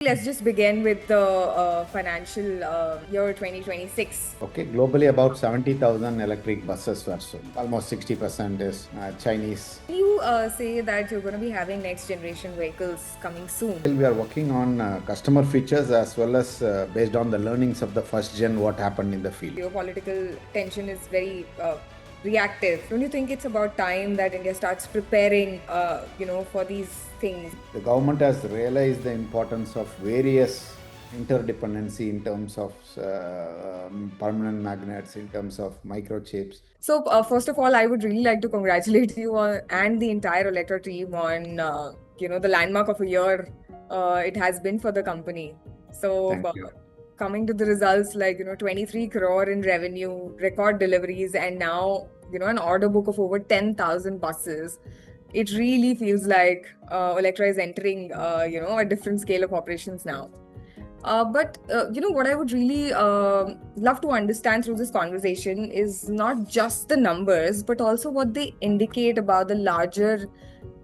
Let's just begin with the financial year 2026. Okay, globally about 70,000 electric buses were sold. Almost 60% is Chinese. Can you say that you're going to be having next generation vehicles coming soon? We are working on customer features as well as based on the learnings of the first gen, what happened in the field. Geopolitical tension is very reactive. Don't you think it's about time that India starts preparing, for these things? The government has realized the importance of various interdependency in terms of permanent magnets, in terms of microchips. So, first of all, I would really like to congratulate you and the entire Olectra team on, the landmark of a year it has been for the company. So, Thank you. coming to the results, 23 crore in revenue, record deliveries, and now, an order book of over 10,000 buses. It really feels like Olectra is entering, a different scale of operations now. But what I would really love to understand through this conversation is not just the numbers, but also what they indicate about the larger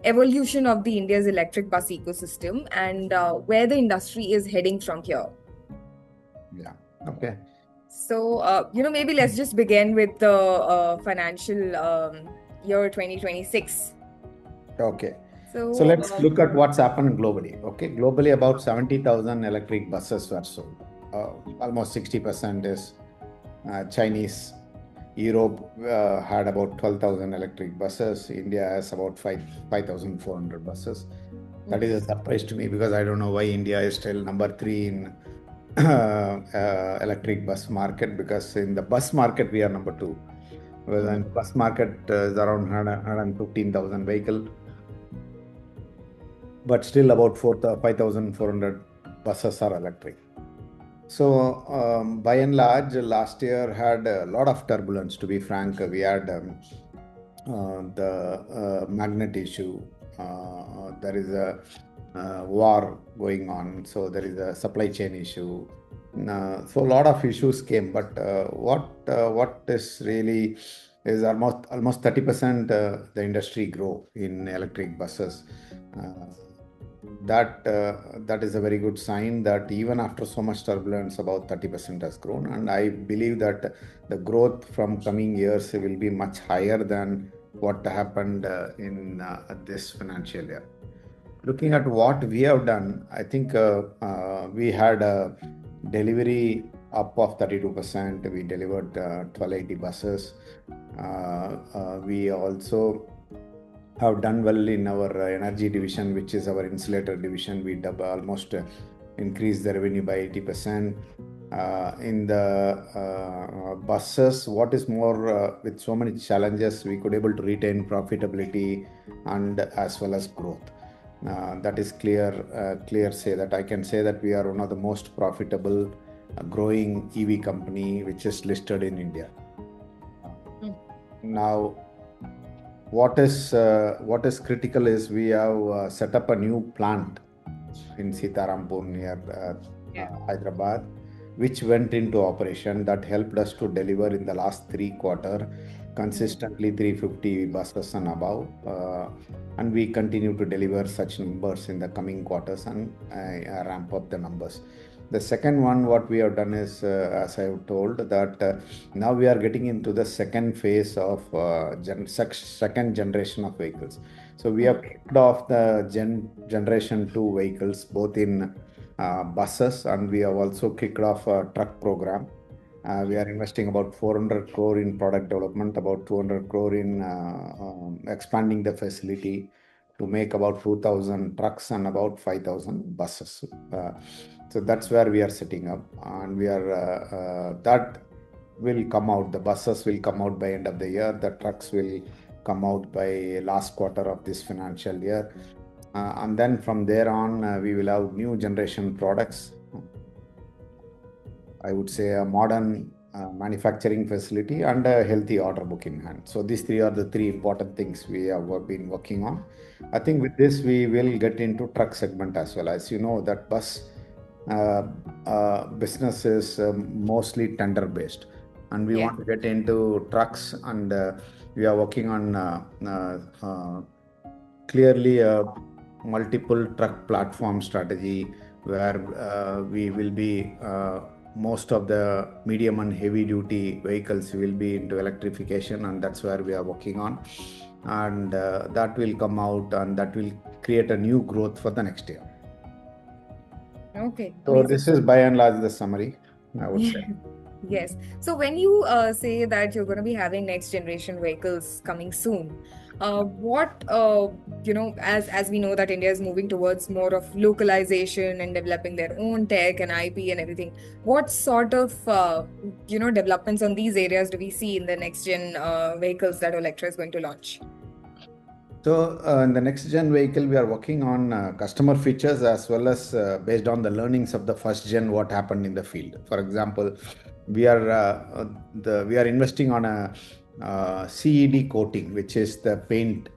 evolution of the India's electric bus ecosystem and where the industry is heading from here. Yeah. Okay. So, maybe let's just begin with the financial year 2026. Okay. So, So let's look at what's happened globally. Okay, globally about 70,000 electric buses were sold. Almost 60% is Chinese. Europe had about 12,000 electric buses. India has about 5,400 buses. That is a surprise to me because I don't know why India is still number 3 in electric bus market, because in the bus market we are number 2. Whereas in bus market is around 115,000 vehicles. But still about 5,400 buses are electric. So by and large, last year had a lot of turbulence, to be frank. We had the magnet issue. There is a war going on, so there is a supply chain issue. So a lot of issues came, but what is really is almost 30% the industry grow in electric buses. That is a very good sign that even after so much turbulence, about 30% has grown, and I believe that the growth from coming years will be much higher than what happened in this financial year. Looking at what we have done, I think we had a delivery up of 32%. We delivered 1280 buses. We also have done well in our energy division, which is our insulator division. We almost increased the revenue by 80%. In the buses, what is more, with so many challenges, we could able to retain profitability and as well as growth. That is clear say that I can say that we are one of the most profitable growing EV company which is listed in India. Now, what is critical is we have set up a new plant in Sitarampur near Hyderabad, which went into operation. That helped us to deliver in the last 3 quarters consistently 350 buses and above, and we continue to deliver such numbers in the coming quarters and ramp up the numbers. The second one, what we have done is, as I have told, that now we are getting into the second phase of second generation of vehicles. So we have kicked off the generation 2 vehicles, both in buses, and we have also kicked off a truck program. We are investing about 400 crore in product development, about 200 crore in expanding the facility to make about 2,000 trucks and about 5,000 buses. So that's where we are setting up, and we are that will come out. The buses will come out by end of the year. The trucks will come out by last quarter of this financial year, and then from there on we will have new generation products. I would say a modern manufacturing facility and a healthy order book in hand. So these 3 are the 3 important things we have been working on. I think with this we will get into truck segment as well. As you know, that bus business is mostly tender based, and we want to get into trucks, and we are working on clearly a multiple truck platform strategy where we will be most of the medium and heavy duty vehicles will be into electrification, and that's where we are working on. And that will come out and that will create a new growth for the next year. Okay, So amazing. this is by and large the summary, I would say. Yes. So when you say that you're going to be having next generation vehicles coming soon, what as we know that India is moving towards more of localization and developing their own tech and IP and everything, what sort of developments on these areas do we see in the next gen vehicles that Olectra is going to launch? So, in the next gen vehicle, we are working on customer features as well as based on the learnings of the first gen, what happened in the field. For example, we are investing on a CED coating, which is the paint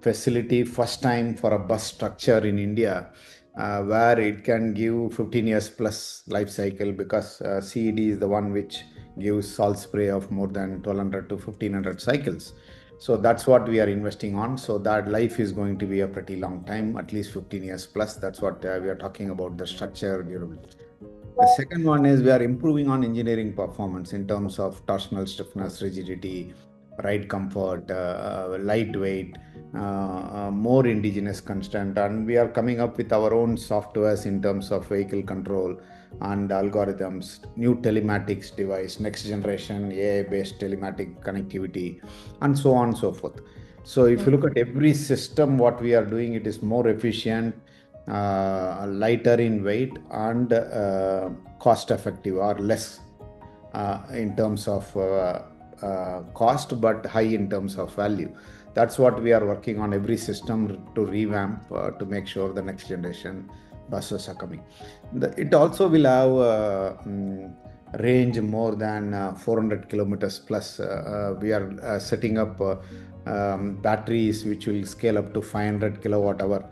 facility first time for a bus structure in India, where it can give 15 years plus life cycle, because CED is the one which gives salt spray of more than 1200 to 1500 cycles. So that's what we are investing on. So that life is going to be a pretty long time, at least 15 years plus. That's what we are talking about, the structure durability. The second one is we are improving on engineering performance in terms of torsional stiffness, rigidity, ride comfort, lightweight, more indigenous constant. And we are coming up with our own softwares in terms of vehicle control and algorithms, new telematics device, next generation AI-based telematic connectivity, and so on and so forth. So if you look at every system, what we are doing, it is more efficient, lighter in weight, and cost effective or less in terms of cost, but high in terms of value. That's what we are working on every system to revamp to make sure the next generation buses are coming. It also will have range more than 400 kilometers plus. We are setting up batteries which will scale up to 500 kilowatt hour,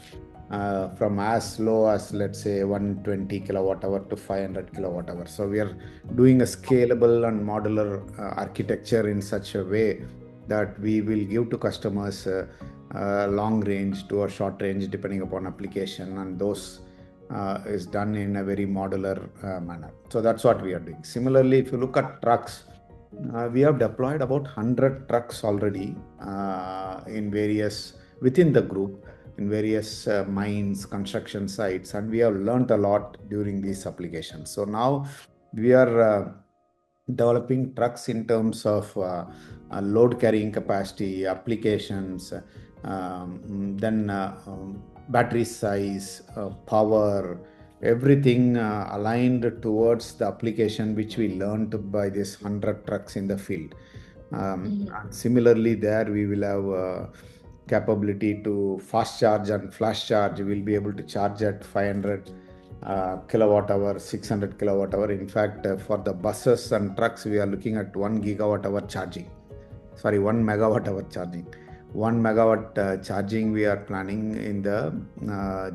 from as low as, let's say, 120 kilowatt hour to 500 kilowatt hour. So we are doing a scalable and modular architecture in such a way that we will give to customers long range to a short range depending upon application, and those is done in a very modular manner. So that's what we are doing. Similarly, if you look at trucks, we have deployed about 100 trucks already in various within the group, in various mines, construction sites, and we have learned a lot during these applications. So now we are developing trucks in terms of load carrying capacity, applications, then battery size, power, everything aligned towards the application which we learned by this 100 trucks in the field. And similarly, there we will have capability to fast charge and flash charge. We will be able to charge at 500 kilowatt hour, 600 kilowatt hour. In fact, for the buses and trucks, we are looking at 1 gigawatt hour charging. Sorry, 1 megawatt hour charging. 1 megawatt charging we are planning in the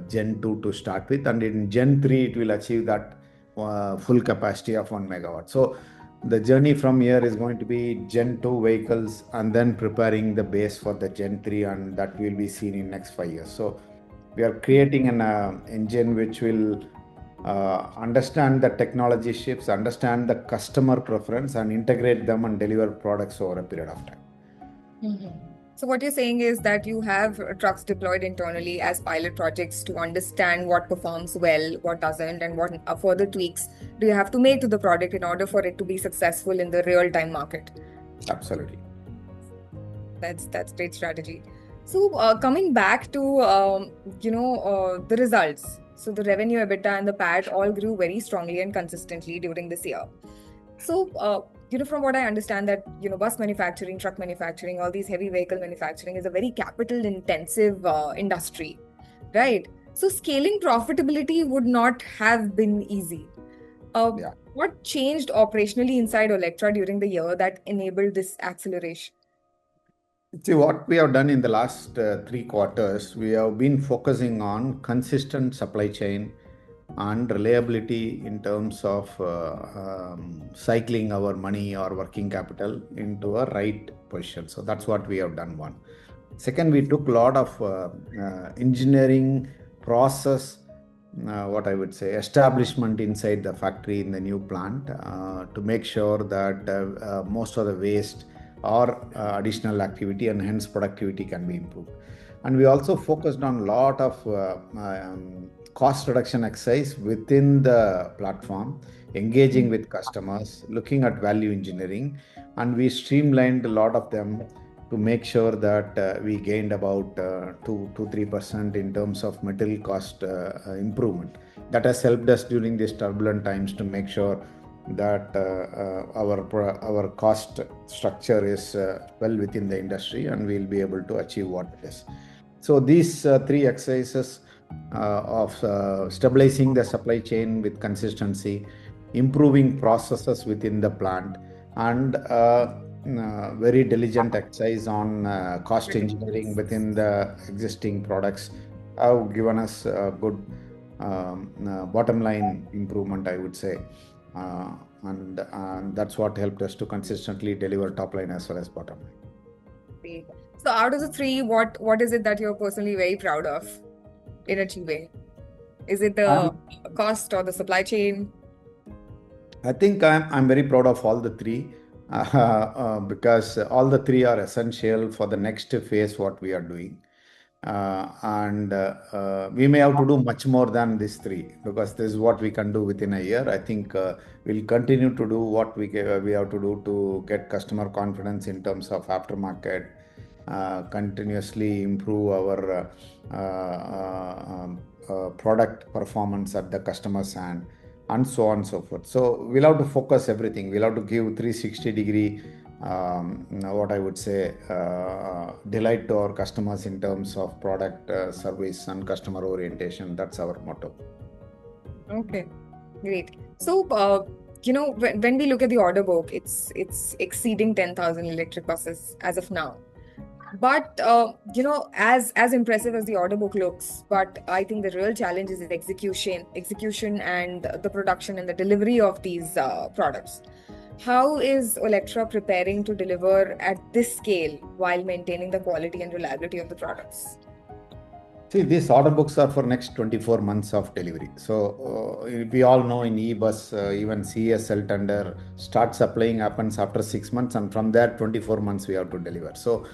Gen 2 to start with, and in Gen 3 it will achieve that full capacity of 1 megawatt. So the journey from here is going to be Gen 2 vehicles and then preparing the base for the Gen 3, and that will be seen in next 5 years. So we are creating an engine which will understand the technology shifts, understand the customer preference, and integrate them and deliver products over a period of time. So what you're saying is that you have trucks deployed internally as pilot projects to understand what performs well, what doesn't, and what further tweaks do you have to make to the product in order for it to be successful in the real-time market. Absolutely. That's great strategy. So coming back to the results. So the revenue, EBITDA, and the PAT all grew very strongly and consistently during this year. So from what I understand that bus manufacturing, truck manufacturing, all these heavy vehicle manufacturing is a very capital intensive industry, right? So scaling profitability would not have been easy. Yeah. What changed operationally inside Olectra during the year that enabled this acceleration? See, what we have done in the last 3 quarters, we have been focusing on consistent supply chain and reliability in terms of cycling our money or working capital into a right position. So that's what we have done. One. Second, we took a lot of engineering process what I would say, establishment inside the factory in the new plant to make sure that most of the waste or additional activity and hence productivity can be improved. And we also focused on a lot of cost reduction exercise within the platform, engaging with customers, looking at value engineering, and we streamlined a lot of them to make sure that we gained about 2 to 3% in terms of material cost improvement. That has helped us during these turbulent times to make sure that our cost structure is well within the industry, and we'll be able to achieve what it is. So these three exercises of stabilizing the supply chain with consistency, improving processes within the plant, and very diligent exercise on cost engineering within the existing products have given us a good bottom line improvement, I would say. And that's what helped us to consistently deliver top line as well as bottom line. Great. So out of the three, what is it that you're personally very proud of in achieving? Is it the cost or the supply chain? I think I'm very proud of all the three because all the three are essential for the next phase what we are doing. And we may have to do much more than these three because this is what we can do within a year. I think we'll continue to do what we have to do to get customer confidence in terms of aftermarket, continuously improve our product performance at the customer's hand, and so on and so forth. So we'll have to focus everything. We'll have to give 360-degree, what I would say, delight to our customers in terms of product, service, and customer orientation. That's our motto. Okay, great. So, when we look at the order book, it's exceeding 10,000 electric buses as of now. But as impressive as the order book looks, but I think the real challenge is execution, and the production and the delivery of these products. How is Olectra preparing to deliver at this scale while maintaining the quality and reliability of the products? See, these order books are for next 24 months of delivery. So we all know in e-bus, even CSL tender start supplying happens after 6 months, and from there 24 months we have to deliver. So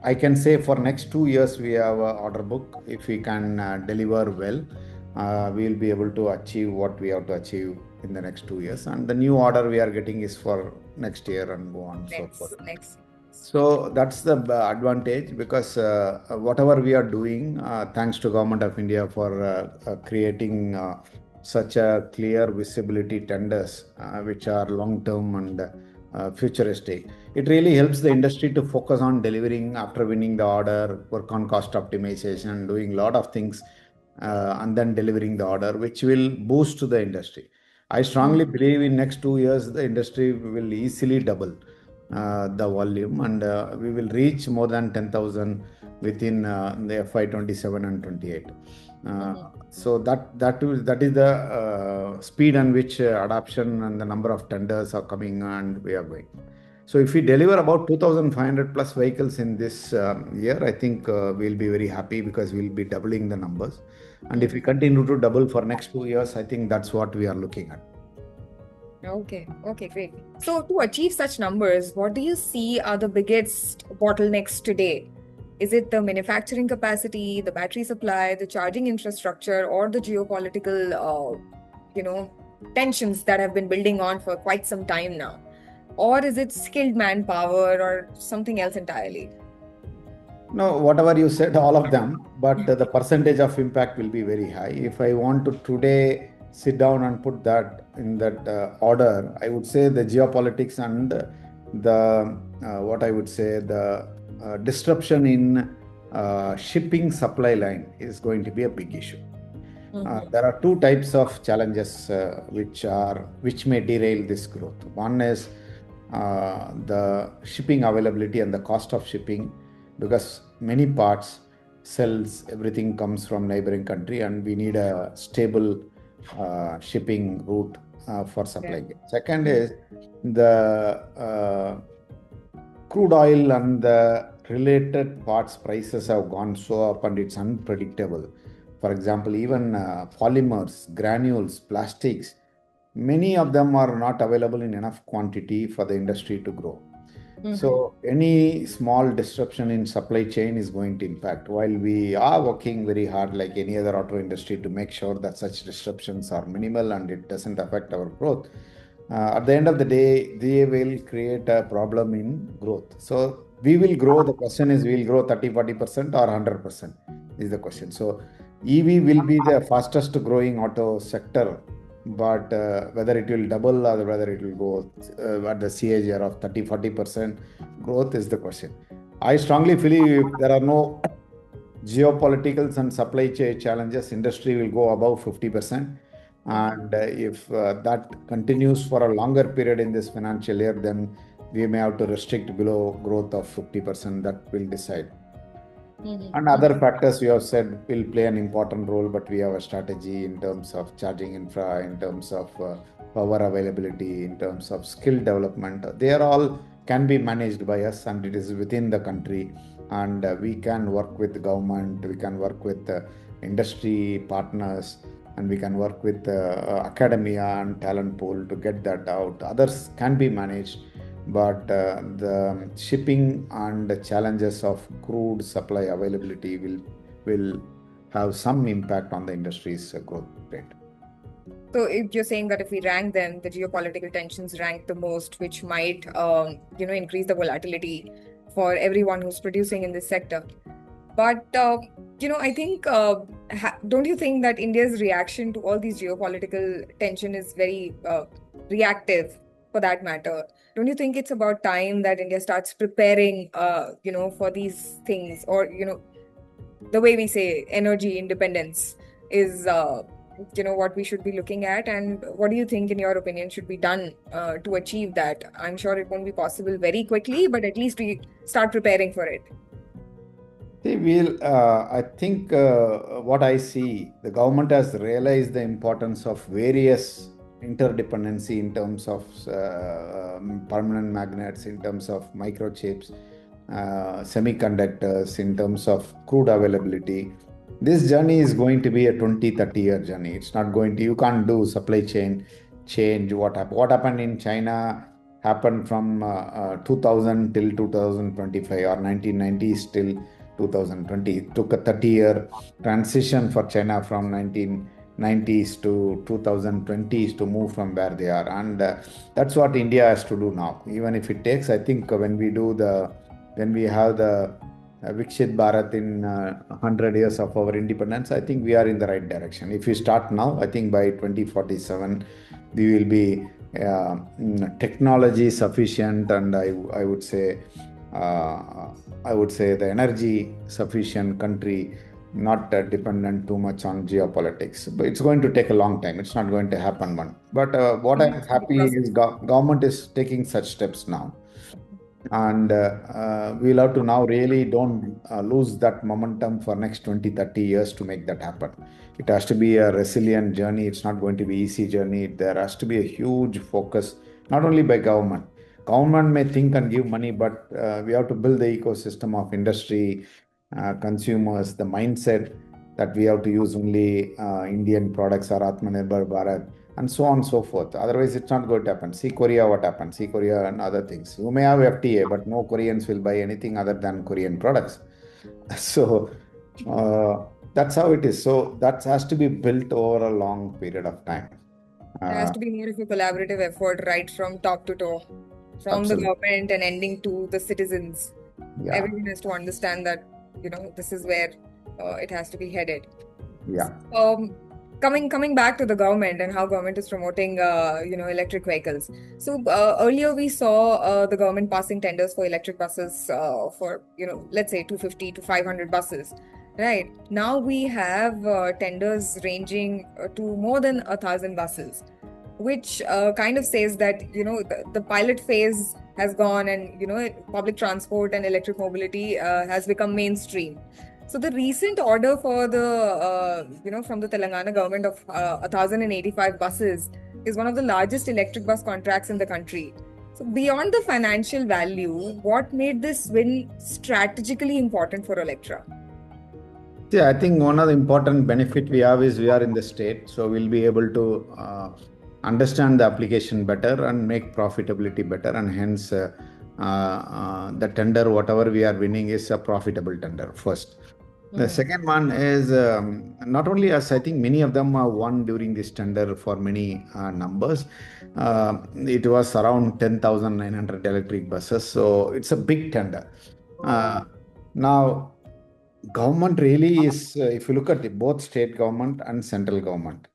I can say for next 2 years we have an order book. If we can deliver well, we will be able to achieve what we have to achieve in the next 2 years. And the new order we are getting is for next year and go on so forth. Next. So that's the advantage because whatever we are doing, thanks to Government of India for creating such a clear visibility tenders, which are long-term and futuristic. It really helps the industry to focus on delivering after winning the order, work on cost optimization, doing a lot of things, and then delivering the order, which will boost the industry. I strongly believe in next 2 years, the industry will easily double the volume, and we will reach more than 10,000 within the FY 27 and 28. So that is the speed on which adoption and the number of tenders are coming, and we are going. So if we deliver about 2,500 plus vehicles in this year, I think we'll be very happy because we'll be doubling the numbers. And if we continue to double for next 2 years, I think that's what we are looking at. Okay, great. So to achieve such numbers, what do you see are the biggest bottlenecks today? Is it the manufacturing capacity, the battery supply, the charging infrastructure, or the geopolitical, tensions that have been building on for quite some time now? Or is it skilled manpower or something else entirely? No, whatever you said, all of them, but the percentage of impact will be very high. If I want to today sit down and put that in that order, I would say the geopolitics and the what I would say the disruption in shipping supply line is going to be a big issue. There are two types of challenges which may derail this growth. One is the shipping availability and the cost of shipping, because many parts, cells, everything comes from neighboring country, and we need a stable shipping route for supply. Second is the crude oil and the related parts prices have gone so up and it's unpredictable. For example, even polymers, granules, plastics, many of them are not available in enough quantity for the industry to grow. So any small disruption in supply chain is going to impact. While we are working very hard, like any other auto industry, to make sure that such disruptions are minimal and it doesn't affect our growth, at the end of the day, they will create a problem in growth. So we will grow. The question is, we'll grow 30-40% or 100% is the question. So EV will be the fastest growing auto sector, but whether it will double or whether it will go at the CAGR of 30-40% growth is the question. I strongly believe if there are no geopoliticals and supply chain challenges, industry will go above 50%. And if that continues for a longer period in this financial year, then we may have to restrict below growth of 50%. That will decide. And other factors you have said will play an important role, but we have a strategy in terms of charging infra, in terms of power availability, in terms of skill development. They are all can be managed by us, and it is within the country. And we can work with the government, we can work with industry partners, and we can work with academia and talent pool to get that out. Others can be managed, but the shipping and the challenges of crude supply availability will have some impact on the industry's growth rate. So if you're saying that if we rank them, the geopolitical tensions rank the most, which might, increase the volatility for everyone who's producing in this sector. But, I think, don't you think that India's reaction to all these geopolitical tension is very reactive, for that matter? Don't you think it's about time that India starts preparing, for these things? Or, the way we say energy independence is, what we should be looking at. And what do you think, in your opinion, should be done to achieve that? I'm sure it won't be possible very quickly, but at least we start preparing for it. See, I think what I see, the government has realized the importance of various interdependency in terms of permanent magnets, in terms of microchips, semiconductors, in terms of crude availability. This journey is going to be a 20-30 year journey. It's not going to, you can't do supply chain change. What happened in China happened from 2000 till 2025 or 1990s till 2020. It took a 30-year transition for China from 1990s to 2020s to move from where they are. And that's what India has to do now. Even if it takes, I think when we have the Vikshit Bharat in 100 years of our independence, I think we are in the right direction. If we start now, I think by 2047, we will be technology sufficient, and I would say the energy sufficient country, not dependent too much on geopolitics. But it's going to take a long time. It's not going to happen one. But what I'm happy is government is taking such steps now. And we'll have to now really don't lose that momentum for next 20-30 years to make that happen. It has to be a resilient journey. It's not going to be easy journey. There has to be a huge focus, not only by government. Government may think and give money, but we have to build the ecosystem of industry, consumers, the mindset that we have to use only Indian products or Atmanirbhar Bharat, and so on and so forth. Otherwise, it's not going to happen. See Korea, what happened? See Korea and other things. You may have FTA, but no Koreans will buy anything other than Korean products. So that's how it is. So that has to be built over a long period of time. There has to be more of a collaborative effort, right from top to toe, from Absolutely. the government and ending to the citizens. Yeah. Everyone has to understand that, this is where it has to be headed. Yeah. Coming back to the government and how government is promoting, electric vehicles. So earlier we saw the government passing tenders for electric buses for, let's say 250 to 500 buses. Right. Now we have tenders ranging to more than 1,000 buses, which kind of says that, the pilot phase has gone and, public transport and electric mobility has become mainstream. So the recent order for from the Telangana government of 1,085 buses is one of the largest electric bus contracts in the country. So beyond the financial value, what made this win strategically important for Olectra? See, I think one of the important benefit we have is we are in the state, so we'll be able to understand the application better and make profitability better, and hence the tender, whatever we are winning, is a profitable tender first. The Mm-hmm. second one is not only us, I think many of them are won during this tender for many numbers. It was around 10,900 electric buses, so it's a big tender. Uh, Now, government really is, if you look at both state government and central government,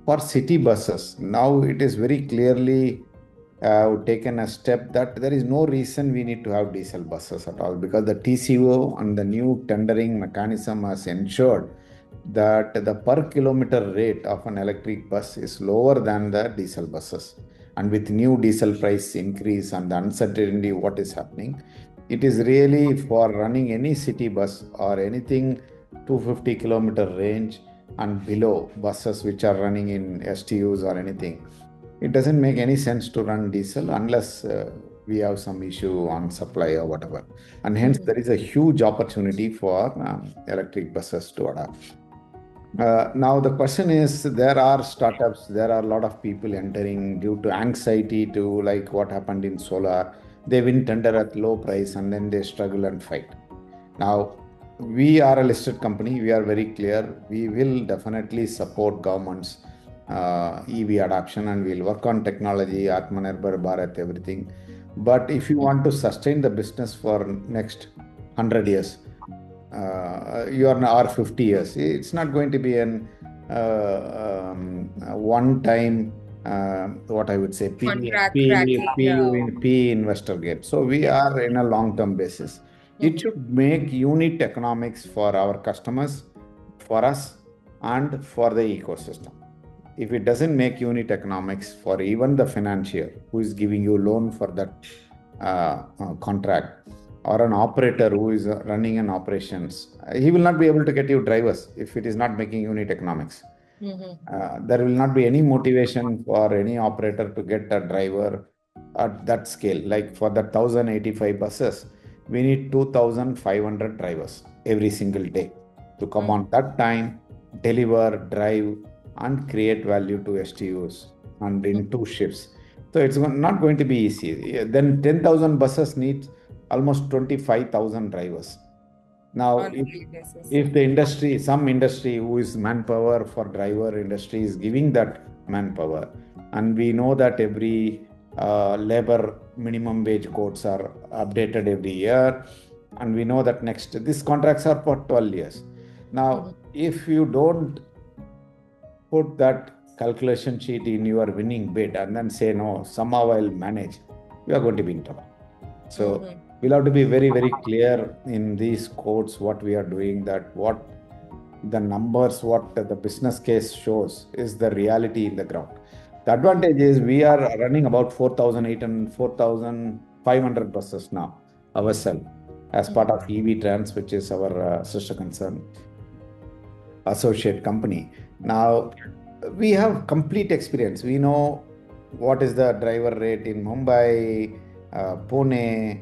for city buses, now it is very clearly taken a step that there is no reason we need to have diesel buses at all, because the TCO and the new tendering mechanism has ensured that the per kilometer rate of an electric bus is lower than the diesel buses. And with new diesel price increase and the uncertainty what is happening, it is really for running any city bus or anything 250 kilometer range and below buses which are running in STUs or anything. It doesn't make any sense to run diesel unless we have some issue on supply or whatever. And hence, Mm-hmm. there is a huge opportunity for electric buses to adopt. Now, the question is, there are startups, there are a lot of people entering due to anxiety to like what happened in solar. They win tender at low price and then they struggle and fight. Now, we are a listed company. We are very clear. We will definitely support government's EV adoption, and we'll work on technology, Atmanirbhar Bharat, everything. But if you want to sustain the business for next 100 years, you are or 50 years, it's not going to be an one time what I would say Contract cracking, yeah. P investor game. So we Yeah. are in a long term basis. It Mm-hmm. should make unit economics for our customers, for us, and for the ecosystem. If it doesn't make unit economics for even the financier who is giving you loan for that contract, or an operator who is running an operations, he will not be able to get you drivers if it is not making unit economics. Mm-hmm. There will not be any motivation for any operator to get a driver at that scale. Like for the 1,085 buses, we need 2,500 drivers every single day to come Mm-hmm. on that time, deliver, drive, and create value to STUs and in two shifts. So it's not going to be easy. Then 10,000 buses need almost 25,000 drivers. Now, On a daily basis. if the industry, some industry who is manpower for driver industry is giving that manpower, and we know that every labor minimum wage codes are updated every year, and we know that next, these contracts are for 12 years. Mm-hmm. Now, if you don't put that calculation sheet in your winning bid and then say, no, somehow I'll manage, you are going to be in trouble. So Mm-hmm. we'll have to be very, very clear in these codes what we are doing, that what the numbers, what the business case shows is the reality in the ground. The advantage is we are running about 4,800, 4,500 buses now ourselves as part Mm-hmm. of EV Trans, which is our sister concern associate company. Now, we have complete experience. We know what is the driver rate in Mumbai, Pune,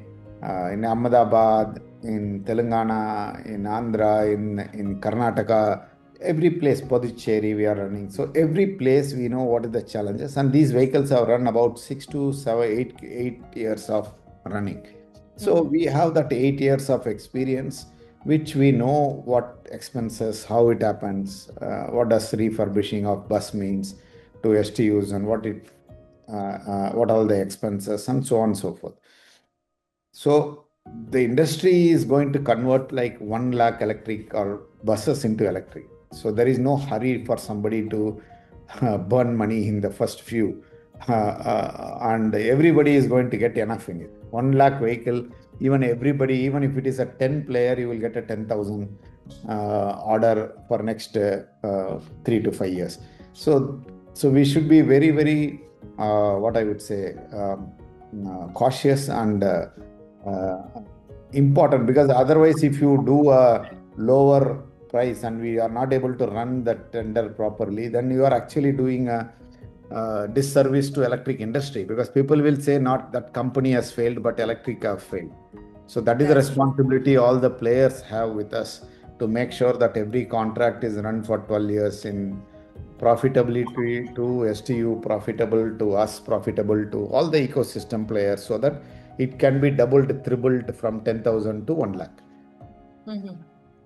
in Ahmedabad, in Telangana, in Andhra, in Karnataka, every place, Puducherry, we are running. So every place we know what are the challenges, and these vehicles have run about 6 to 7, 8 years of running. So Mm-hmm. we have that 8 years of experience, which we know what expenses, how it happens, what does refurbishing of bus means to STUs, and what all the expenses, and so on and so forth. So the industry is going to convert like 1 lakh electric or buses into electric. So there is no hurry for somebody to burn money in the first few. And everybody is going to get enough in it. 1 lakh vehicle, even everybody, even if it is a 10 player, you will get a 10,000 order for next 3 to 5 years. So we should be very, very, what I would say, cautious and uh, important, because otherwise if you do a lower price and we are not able to run the tender properly, then you are actually doing a disservice to electric industry, because people will say not that company has failed but electric have failed. So that is the That's true. responsibility all the players have with us, to make sure that every contract is run for 12 years in profitability to STU, profitable to us, profitable to all the ecosystem players, so that it can be doubled, tripled from 10,000 to 1 lakh.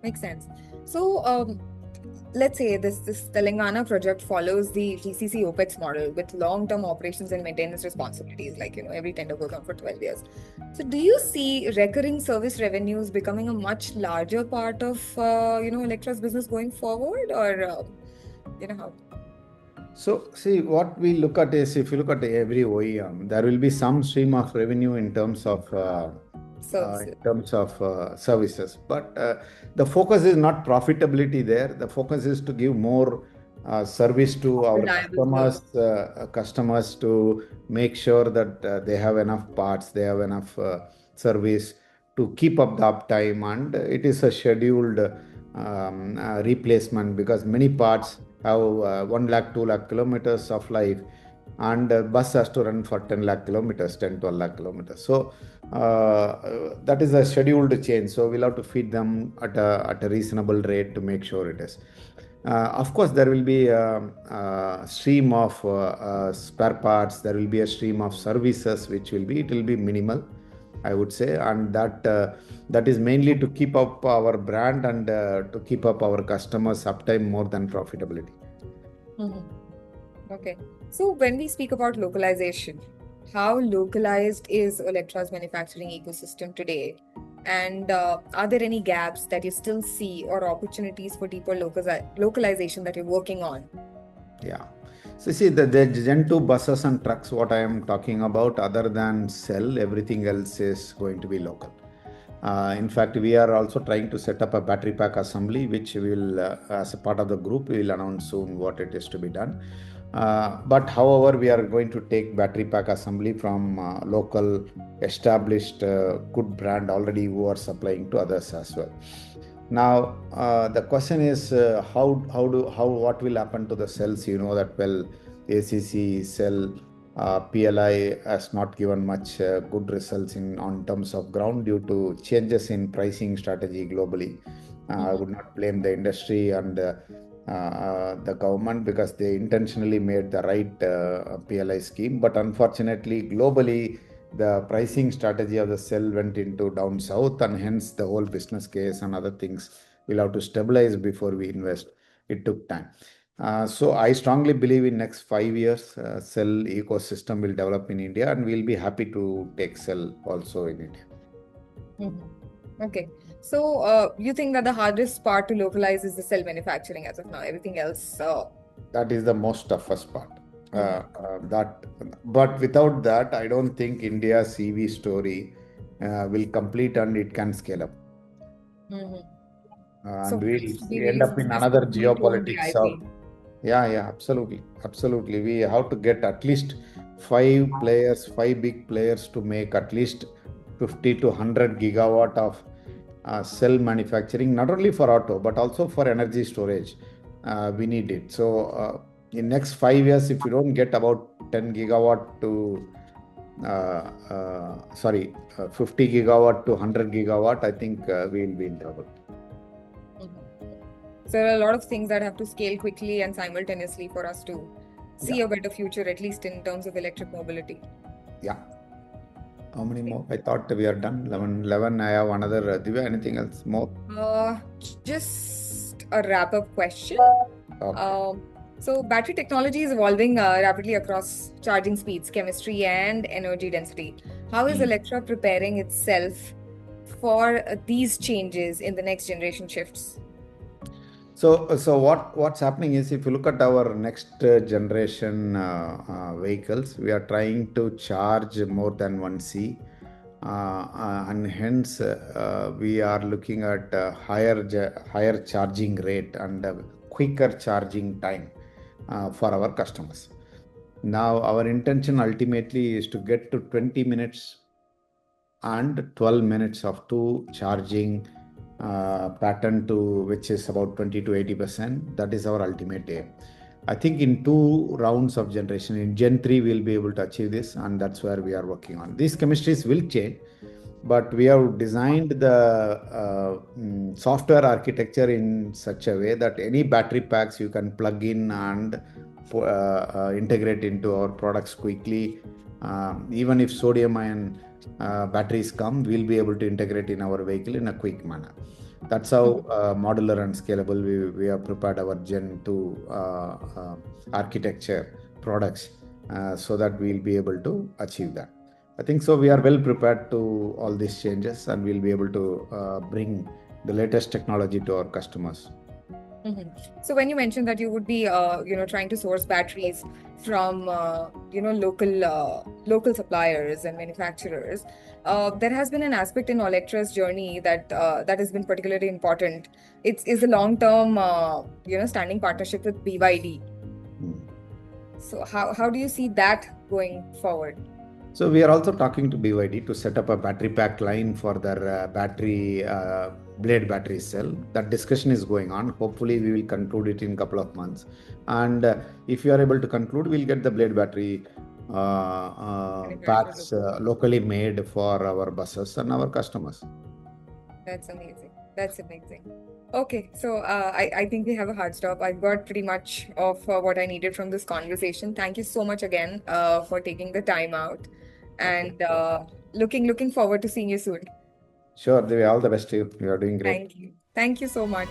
Makes sense. So, let's say this Telangana project follows the TCC OPEX model with long-term operations and maintenance responsibilities, like every tender goes on for 12 years. So, do you see recurring service revenues becoming a much larger part of Electra's business going forward, or how? So, see, what we look at is, if you look at every OEM, there will be some stream of revenue in terms of Services. services. But the focus is not profitability there. The focus is to give more service to our Reliable service. customers to make sure that they have enough parts, they have enough service to keep up the uptime, and it is a scheduled replacement, because many parts have 1 lakh, 2 lakh kilometers of life, and bus has to run for 10 lakh kilometers, 10, 12 lakh kilometers. So that is a scheduled change. So we'll have to feed them at a reasonable rate to make sure it is. Of course, there will be a stream of spare parts. There will be a stream of services, it will be minimal, I would say, and that is mainly to keep up our brand and to keep up our customers' uptime more than profitability. Okay. So when we speak about localization, how localized is Olectra's manufacturing ecosystem today? And are there any gaps that you still see or opportunities for deeper localization that you're working on? Yeah. So see, the Gen 2 buses and trucks, what I am talking about, other than cell, everything else is going to be local. In fact, we are also trying to set up a battery pack assembly, which will, as a part of the group, we will announce soon what it is to be done. But however, we are going to take battery pack assembly from local established good brand already who are supplying to others as well. Now, the question is what will happen to the cells? You know that well, ACC cell PLI has not given much good results on terms of ground due to changes in pricing strategy globally. I would not blame the industry and the government, because they intentionally made the right PLI scheme, but unfortunately, globally, the pricing strategy of the cell went into down south, and hence the whole business case and other things will have to stabilize before we invest. It took time. So I strongly believe in next 5 years, cell ecosystem will develop in India, and we'll be happy to take cell also in India. Okay. So you think that the hardest part to localize is the cell manufacturing as of now? Everything else? That is the most toughest part. But without that, I don't think India's CV story will complete and it can scale up. So And we'll be end very up in focused another on build-to-own geopolitics of, IP. yeah, absolutely. We have to get at least five big players to make at least 50 to 100 gigawatt of cell manufacturing, not only for auto, but also for energy storage. We need it. So in next 5 years, if you don't get about 10 gigawatt to 50 gigawatt to 100 gigawatt, I think we'll be in trouble. So there are a lot of things that have to scale quickly and simultaneously for us to see a better future, at least in terms of electric mobility. Yeah. How many more? I thought we are done. 11. I have another. Divya, anything else more? Just a wrap-up question. Okay. So battery technology is evolving rapidly across charging speeds, chemistry, and energy density. How is Olectra preparing itself for these changes in the next generation shifts? So what's happening is, if you look at our next generation vehicles, we are trying to charge more than 1C, and hence we are looking at higher charging rate and quicker charging time for our customers. Now, our intention ultimately is to get to 20 minutes and 12 minutes of two charging pattern, to which is about 20 to 80%. That is our ultimate aim. I think in 2 rounds of generation, in Gen 3, we'll be able to achieve this, and that's where we are working on. These chemistries will change. but we have designed the software architecture in such a way that any battery packs you can plug in and integrate into our products quickly. Even if sodium ion batteries come, we'll be able to integrate in our vehicle in a quick manner. That's how modular and scalable we have prepared our Gen 2 architecture products, so that we'll be able to achieve that. I think so. We are well prepared to all these changes, and we'll be able to bring the latest technology to our customers. So when you mentioned that you would be, trying to source batteries from, local suppliers and manufacturers, there has been an aspect in Olectra's journey that has been particularly important. It's is a long-term, standing partnership with BYD. So how do you see that going forward? So we are also talking to BYD to set up a battery pack line for their battery blade battery cell. That discussion is going on. Hopefully, we will conclude it in a couple of months. And if you are able to conclude, we'll get the blade battery Manufacturers. packs locally made for our buses and our customers. That's amazing. That's amazing. Okay, so I think we have a hard stop. I've got pretty much of what I needed from this conversation. Thank you so much again for taking the time out, Okay. and looking forward to seeing you soon. Sure, Divya, all the best to you. You are doing great. Thank you. Thank you so much.